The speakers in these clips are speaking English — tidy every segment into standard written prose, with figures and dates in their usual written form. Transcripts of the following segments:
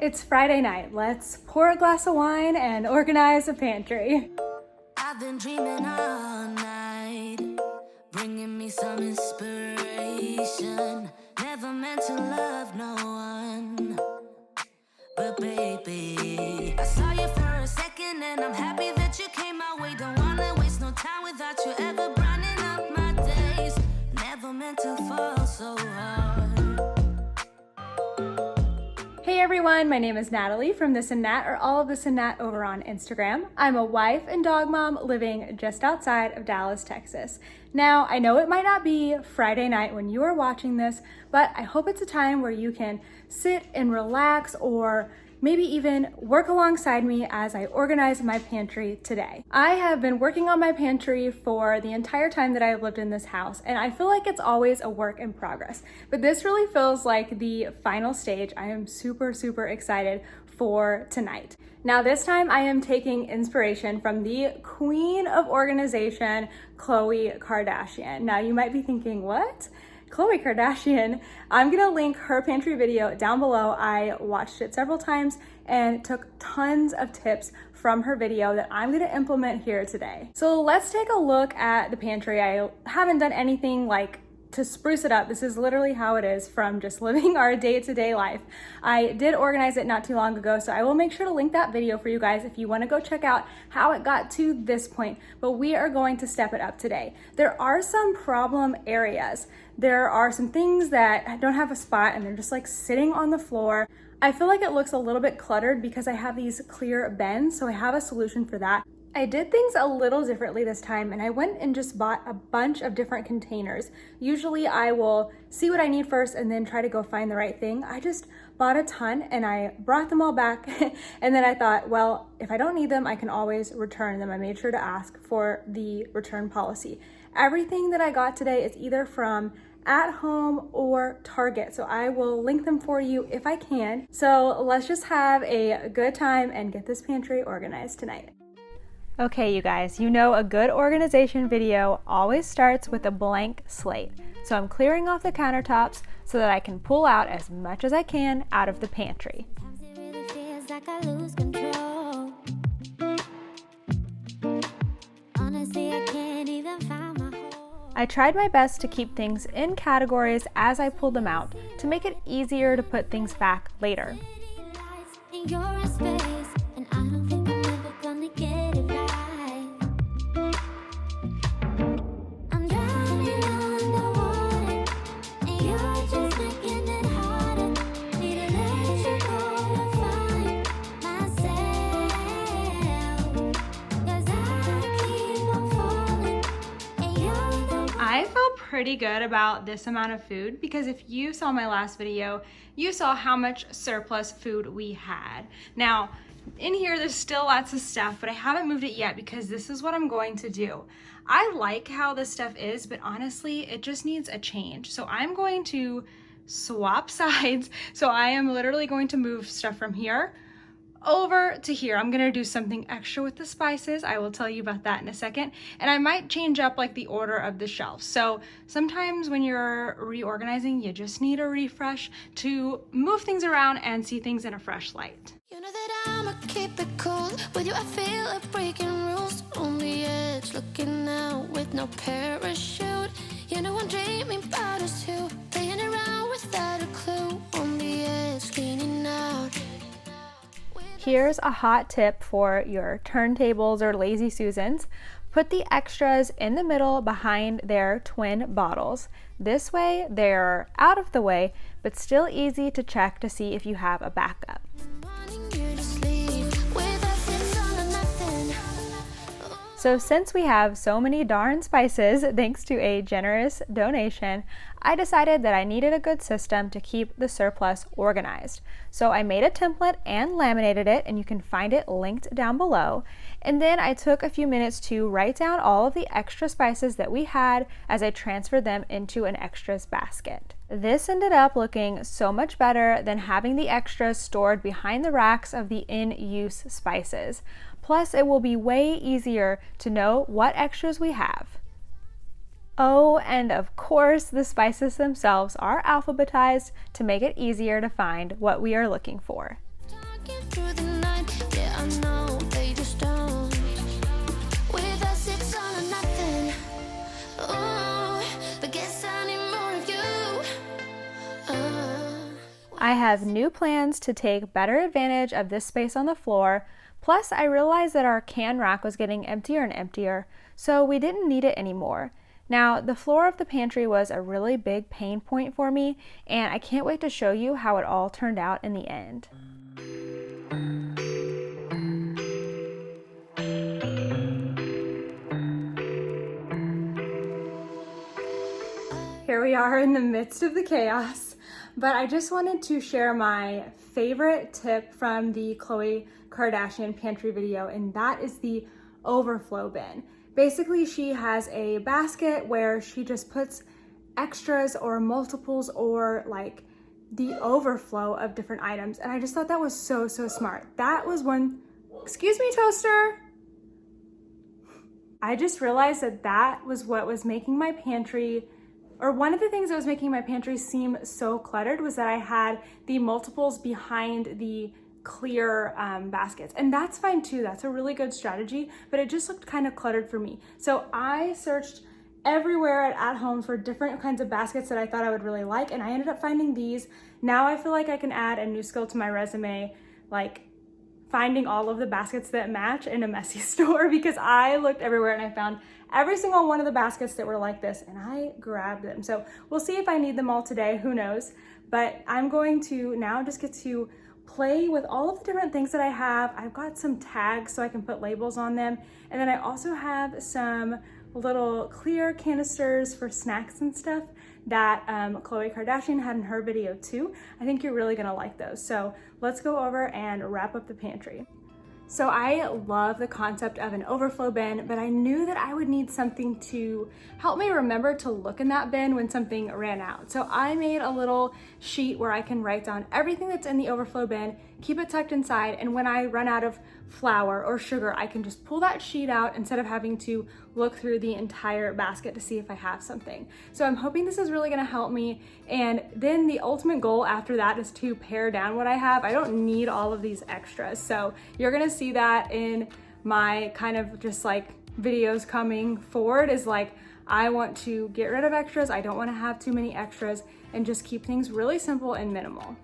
It's Friday night. Let's pour a glass of wine and organize a pantry. I've been dreaming all night, bringing me some inspiration. Never meant to love no one, but baby, I saw you for a second and I'm happy that you came my way. Don't wanna waste no time without you ever brightening up my days. Never meant to fall so hard. Hey everyone, my name is Natalie from This and Nat, or all of This and Nat over on Instagram. I'm a wife and dog mom living just outside of Dallas, Texas. Now, I know it might not be Friday night when you are watching this, but I hope it's a time where you can sit and relax or maybe even work alongside me as I organize my pantry today. I have been working on my pantry for the entire time that I have lived in this house, and I feel like it's always a work in progress. But this really feels like the final stage. I am super excited for tonight. Now this time I am taking inspiration from the queen of organization, Khloe Kardashian. Now you might be thinking, what? Khloe Kardashian. I'm gonna link her pantry video down below. I watched it several times and took tons of tips from her video that I'm gonna implement here today. So let's take a look at the pantry. I haven't done anything like to spruce it up. This is literally how it is from just living our day-to-day life. I did organize it not too long ago, so I will make sure to link that video for you guys if you want to go check out how it got to this point, but we are going to step it up today. There are some problem areas. There are some things that don't have a spot and they're just like sitting on the floor. I feel like it looks a little bit cluttered because I have these clear bins, so I have a solution for that. I did things a little differently this time, and I went and just bought a bunch of different containers. Usually I will see what I need first and then try to go find the right thing. I just bought a ton and I brought them all back and then I thought, well, if I don't need them, I can always return them. I made sure to ask for the return policy. Everything that I got today is either from At Home or Target, so I will link them for you if I can. So let's just have a good time and get this pantry organized tonight. Okay, you guys, you know a good organization video always starts with a blank slate. So I'm clearing off the countertops so that I can pull out as much as I can out of the pantry. I tried my best to keep things in categories as I pulled them out to make it easier to put things back later. I felt pretty good about this amount of food because if you saw my last video, you saw how much surplus food we had. Now, in here there's still lots of stuff, but I haven't moved it yet because this is what I'm going to do. I like how this stuff is, but honestly, it just needs a change. So I'm going to swap sides. So I am literally going to move stuff from here over to here. I'm gonna do something extra with the spices. I will tell you about that in a second. And I might change up like the order of the shelves. So sometimes when you're reorganizing, you just need a refresh to move things around and see things in a fresh light. You know that I'ma keep it cool. With you I feel like breaking rules. On the edge, looking out with no parachute. You know I'm dreaming about us two. Playing around without a clue. On the edge, leaning out. Here's a hot tip for your turntables or Lazy Susans. Put the extras in the middle behind their twin bottles. This way they're out of the way, but still easy to check to see if you have a backup. So since we have so many darn spices, thanks to a generous donation, I decided that I needed a good system to keep the surplus organized. So I made a template and laminated it, and you can find it linked down below. And then I took a few minutes to write down all of the extra spices that we had as I transferred them into an extras basket. This ended up looking so much better than having the extras stored behind the racks of the in-use spices. Plus, it will be way easier to know what extras we have. Oh, and of course, the spices themselves are alphabetized to make it easier to find what we are looking for. Working through the night, yeah, I know they just don't. With us, it's all or nothing. Ooh, but guess I need more of you. I have new plans to take better advantage of this space on the floor. Plus, I realized that our can rack was getting emptier and emptier, so we didn't need it anymore. Now, the floor of the pantry was a really big pain point for me, and I can't wait to show you how it all turned out in the end. Here we are in the midst of the chaos, but I just wanted to share my favorite tip from the Khloe Kardashian Pantry video, and that is the Overflow bin. Basically, she has a basket where she just puts extras or multiples or like the overflow of different items, and I just thought that was so smart. That was one, excuse me, toaster. I just realized that that was what was making my pantry, or one of the things that was making my pantry seem so cluttered, was that I had the multiples behind the clear baskets. And that's fine too, that's a really good strategy, but it just looked kind of cluttered for me. So I searched everywhere at home for different kinds of baskets that I thought I would really like, and I ended up finding these. Now I feel like I can add a new skill to my resume, like finding all of the baskets that match in a messy store, because I looked everywhere and I found every single one of the baskets that were like this, and I grabbed them. So we'll see if I need them all today, who knows, but I'm going to now just get to play with all of the different things that I have. I've got some tags so I can put labels on them, and then I also have some little clear canisters for snacks and stuff that Khloé Kardashian had in her video too. I think you're really gonna like those. So let's go over and wrap up the pantry. So I love the concept of an overflow bin, but I knew that I would need something to help me remember to look in that bin when something ran out. So I made a little sheet where I can write down everything that's in the overflow bin, keep it tucked inside, and when I run out of flour or sugar, I can just pull that sheet out instead of having to look through the entire basket to see if I have something. So I'm hoping this is really gonna help me. And then the ultimate goal after that is to pare down what I have. I don't need all of these extras. So you're gonna see that in my kind of just like videos coming forward, is like, I want to get rid of extras. I don't wanna have too many extras and just keep things really simple and minimal.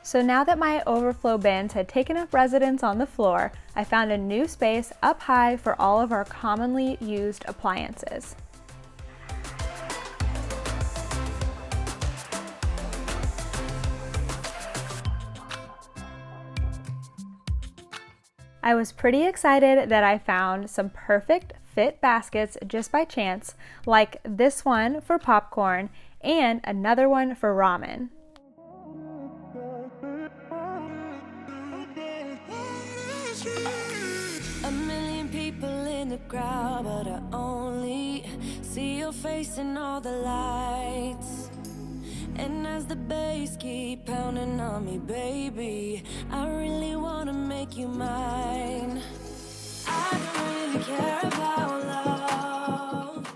So now that my overflow bins had taken up residence on the floor, I found a new space up high for all of our commonly used appliances. I was pretty excited that I found some perfect fit baskets just by chance, like this one for popcorn and another one for ramen. A million people in the crowd, but I only see your face in all the lights. And as the bass keep pounding on me, baby, I really wanna make you mine. I don't really care about love.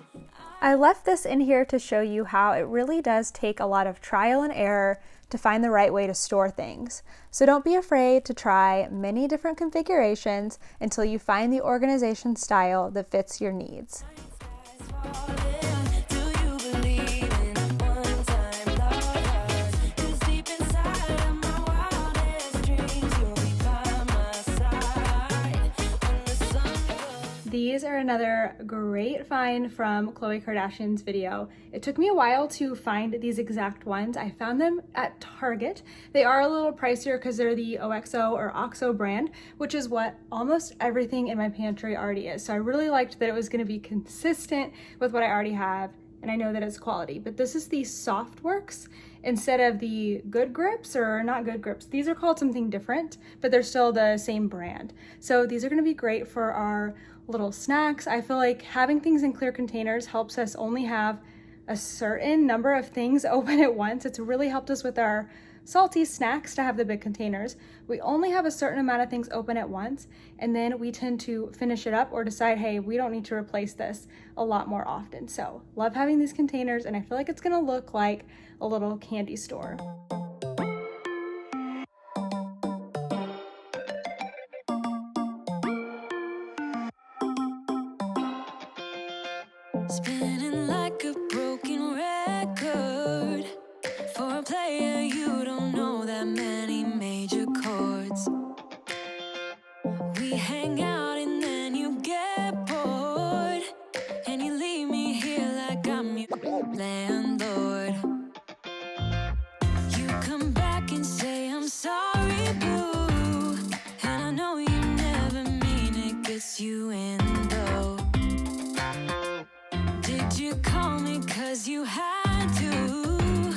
I left this in here to show you how it really does take a lot of trial and error to find the right way to store things. So don't be afraid to try many different configurations until you find the organization style that fits your needs. These are another great find from Khloe Kardashian's video. It took me a while to find these exact ones. I found them at Target. They are a little pricier because they're the OXO or OXO brand, which is what almost everything in my pantry already is. So I really liked that it was going to be consistent with what I already have, and I know that it's quality. But this is the Softworks instead of the Good Grips, or not Good Grips. These are called something different, but they're still the same brand. So these are going to be great for our little snacks. I feel like having things in clear containers helps us only have a certain number of things open at once. It's really helped us with our salty snacks to have the big containers. We only have a certain amount of things open at once, and then we tend to finish it up or decide, hey, we don't need to replace this a lot more often. So love having these containers, and I feel like it's gonna look like a little candy store. Spinning like a broken record. For a player, you don't know that many major chords. We hang out and then you get bored, and you leave me here like I'm your landlord. You come back and say I'm sorry, boo, and I know you never mean it, gets you in though. Did you call me 'cause you had to?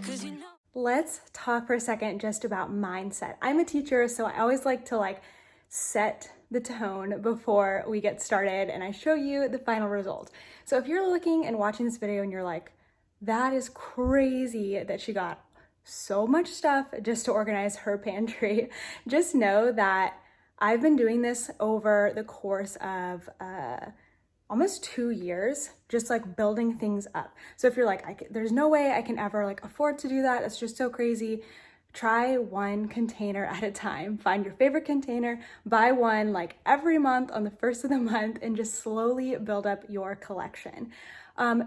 'Cause you know. Let's talk for a second just about mindset. I'm a teacher, so I always like to set the tone before we get started and I show you the final result. So if you're looking and watching this video and you're like, that is crazy that she got so much stuff just to organize her pantry, just know that I've been doing this over the course of almost 2 years, just building things up. So if you're like, there's no way I can ever afford to do that, it's just so crazy, try one container at a time. Find your favorite container, buy one every month on the first of the month, and just slowly build up your collection.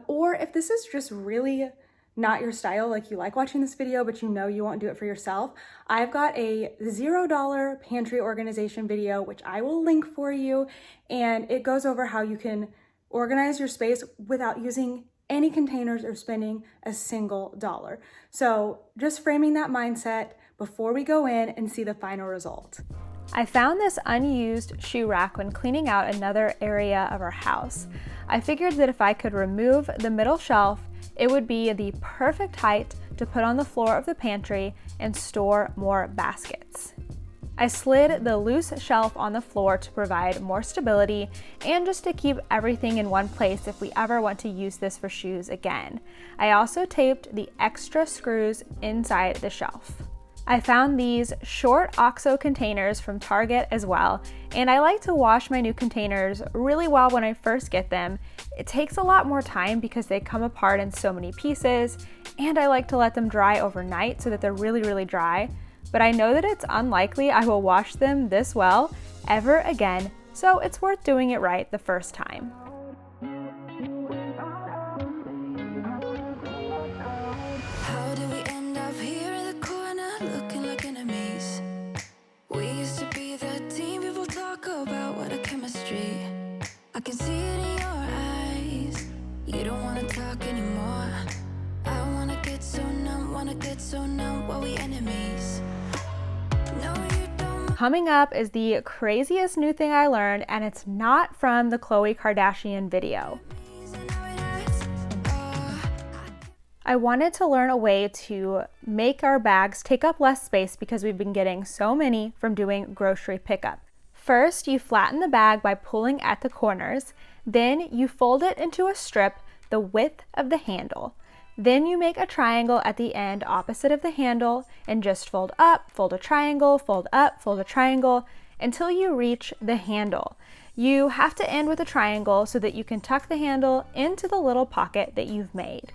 Or if this is just really not your style, you like watching this video, but you know you won't do it for yourself, I've got a $0 pantry organization video, which I will link for you. And it goes over how you can organize your space without using any containers or spending a single dollar. So just framing that mindset before we go in and see the final result. I found this unused shoe rack when cleaning out another area of our house. I figured that if I could remove the middle shelf, it would be the perfect height to put on the floor of the pantry and store more baskets. I slid the loose shelf on the floor to provide more stability and just to keep everything in one place if we ever want to use this for shoes again. I also taped the extra screws inside the shelf. I found these short OXO containers from Target as well, and I like to wash my new containers really well when I first get them. It takes a lot more time because they come apart in so many pieces, and I like to let them dry overnight so that they're really, really dry. But I know that it's unlikely I will wash them this well ever again, so it's worth doing it right the first time. How did we end up here in the corner looking like enemies? We used to be the team people talk about, what a chemistry. I can see it in your eyes. You don't wanna talk anymore. I wanna get so numb while we enemies. No, you don't. Coming up is the craziest new thing I learned, and it's not from the Khloe Kardashian video. I wanted to learn a way to make our bags take up less space because we've been getting so many from doing grocery pickup. First, you flatten the bag by pulling at the corners. Then you fold it into a strip the width of the handle. Then you make a triangle at the end opposite of the handle and just fold up, fold a triangle, fold up, fold a triangle until you reach the handle. You have to end with a triangle so that you can tuck the handle into the little pocket that you've made.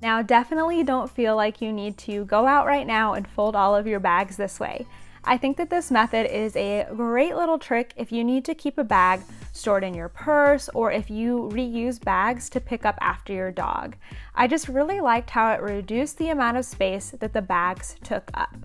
Now, definitely don't feel like you need to go out right now and fold all of your bags this way. I think that this method is a great little trick if you need to keep a bag stored in your purse or if you reuse bags to pick up after your dog. I just really liked how it reduced the amount of space that the bags took up.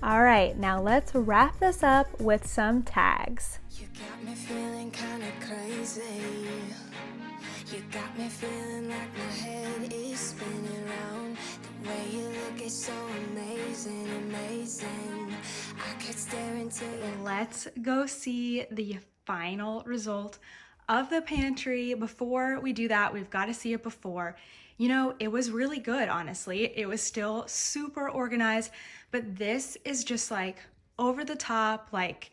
All right, now let's wrap this up with some tags. You got me feeling kinda crazy. You got me feeling like my head is spinning round. The way you look is so amazing, amazing. I could stare into your Let's go see the final result of the pantry. Before we do that, we've got to see it before. You know, it was really good, honestly. It was still super organized, but this is just like over the top, like,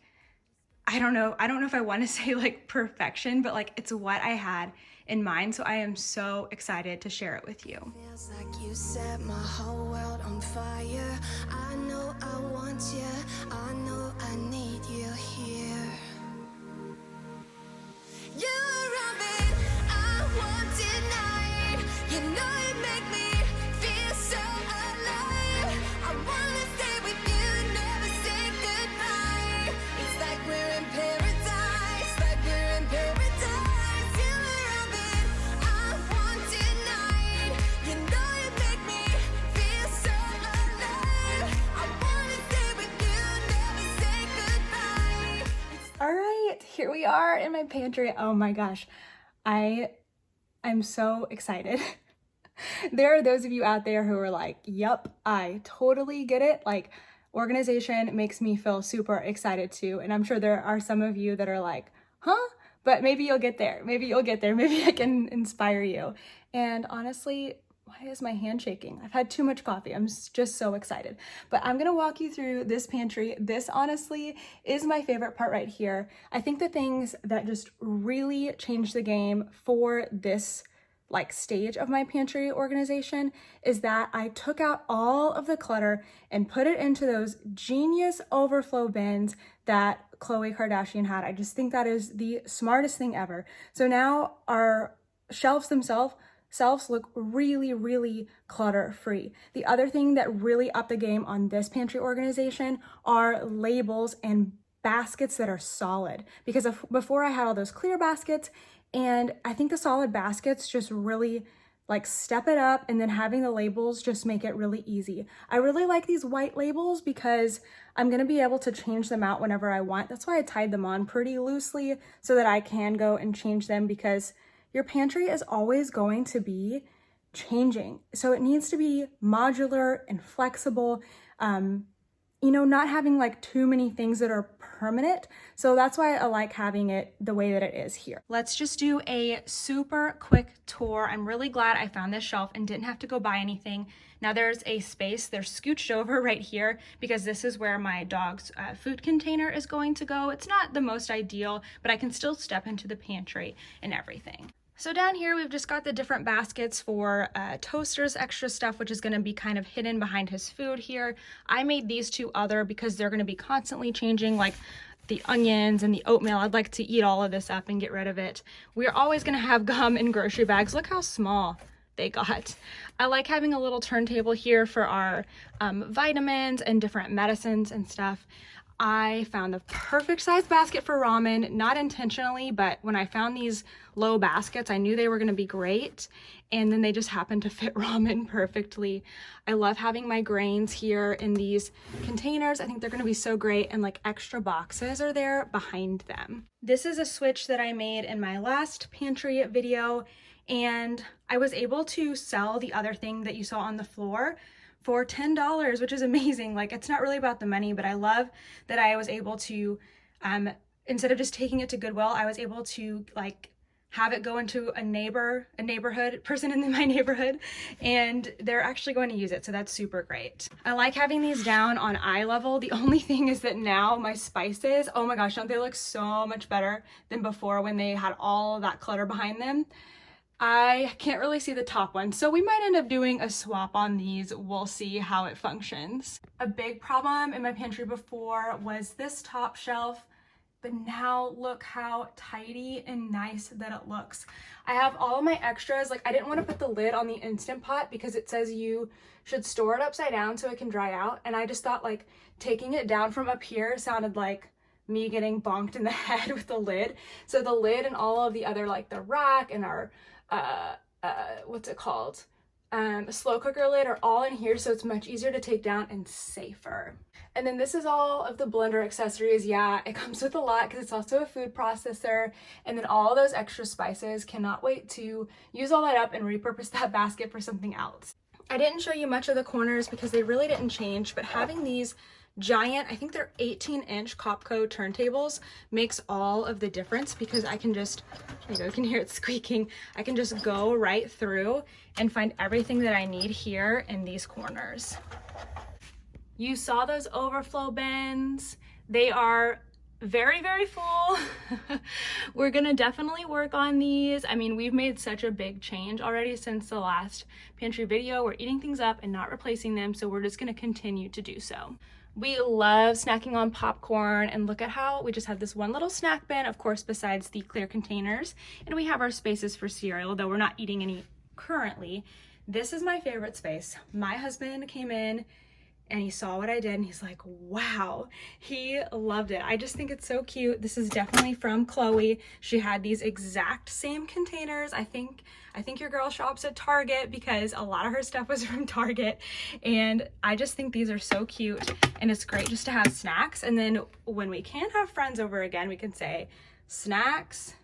I don't know if I want to say like perfection, but like it's what I had in mind. So I am so excited to share it with you. feels like you set my whole world on fire. I know I want you, I know I need you here. You're everything I want tonight. You know you make me feel so alive. I wanna stay with you, never say goodbye. It's like we're in paradise, like we're in paradise. You're everything I want tonight. You know you make me feel so alive. I wanna stay with you, never say goodbye. All right, here we are in my pantry. Oh my gosh, I'm so excited. There are those of you out there who are like, yep, I totally get it. Like, organization makes me feel super excited too. And I'm sure there are some of you that are like, huh? But maybe you'll get there. Maybe you'll get there. Maybe I can inspire you. And honestly, why is my hand shaking? I've had too much coffee. I'm just so excited. But I'm gonna walk you through this pantry. This honestly is my favorite part right here. I think the things that just really changed the game for this like stage of my pantry organization is that I took out all of the clutter and put it into those genius overflow bins that Khloe Kardashian had. I just think that is the smartest thing ever. So now our shelves themselves look really, really clutter free. The other thing that really upped the game on this pantry organization are labels and baskets that are solid, because before I had all those clear baskets, and I think the solid baskets just really like step it up, and then having the labels just make it really easy. I really like these white labels because I'm gonna be able to change them out whenever I want. That's why I tied them on pretty loosely so that I can go and change them, because your pantry is always going to be changing. So it needs to be modular and flexible, you know, not having like too many things that are permanent. So that's why I like having it the way that it is here. Let's just do a super quick tour. I'm really glad I found this shelf and didn't have to go buy anything. Now there's a space, they're scooched over right here because this is where my dog's food container is going to go. It's not the most ideal, but I can still step into the pantry and everything. So down here, we've just got the different baskets for Toaster's extra stuff, which is gonna be kind of hidden behind his food here. I made these two other because they're gonna be constantly changing, like the onions and the oatmeal. I'd like to eat all of this up and get rid of it. We're always gonna have gum in grocery bags. Look how small they got. I like having a little turntable here for our vitamins and different medicines and stuff. I found the perfect size basket for ramen, not intentionally, but when I found these low baskets, I knew they were gonna be great, and then they just happened to fit ramen perfectly. I love having my grains here in these containers. I think they're gonna be so great, and like extra boxes are there behind them. This is a switch that I made in my last pantry video, and I was able to sell the other thing that you saw on the floor for $10, which is amazing. Like, it's not really about the money, but I love that I was able to, instead of just taking it to Goodwill, I was able to like have it go into a neighborhood person in my neighborhood, and they're actually going to use it. So that's super great. I like having these down on eye level. The only thing is that now my spices, oh my gosh, don't they look so much better than before when they had all of that clutter behind them? I can't really see the top one, so we might end up doing a swap on these. We'll see how it functions. A big problem in my pantry before was this top shelf, but now look how tidy and nice that it looks. I have all of my extras. Like, I didn't want to put the lid on the Instant Pot because it says you should store it upside down so it can dry out, and I just thought like taking it down from up here sounded like me getting bonked in the head with the lid. So the lid and all of the other, like the rack and our what's it called, slow cooker lid, are all in here, so it's much easier to take down and safer. And then this is all of the blender accessories. Yeah, it comes with a lot because it's also a food processor, and then all those extra spices. Cannot wait to use all that up and repurpose that basket for something else. I didn't show you much of the corners because they really didn't change, but having these giant, I think they're 18-inch Copco turntables, makes all of the difference because I can just, you can hear it squeaking. I can just go right through and find everything that I need here in these corners. You saw those overflow bins. They are very, very full. We're gonna definitely work on these. I mean, we've made such a big change already since the last pantry video. We're eating things up and not replacing them, so we're just gonna continue to do so. We love snacking on popcorn, and look at how we just have this one little snack bin, of course, besides the clear containers, and we have our spaces for cereal, though we're not eating any currently. This is my favorite space. My husband came in and he saw what I did and he's like, wow, he loved it. I just think it's so cute. This is definitely from Khloe. She had these exact same containers. I think your girl shops at Target because a lot of her stuff was from Target, and I just think these are so cute, and it's great just to have snacks. And then when we can have friends over again, we can say, snacks,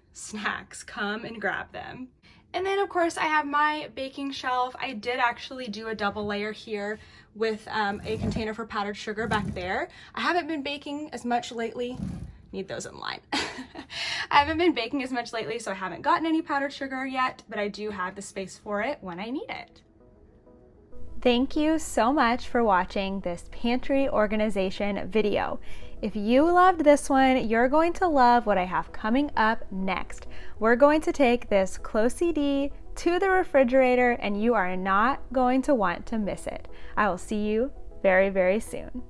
come and grab them. And then of course I have my baking shelf. I did actually do a double layer here with a container for powdered sugar back there. I haven't been baking as much lately. Need those in line. I haven't been baking as much lately, so I haven't gotten any powdered sugar yet, but I do have the space for it when I need it. Thank you so much for watching this pantry organization video. If you loved this one, you're going to love what I have coming up next. We're going to take this Khloé CD to the refrigerator, and you are not going to want to miss it. I will see you very, very soon.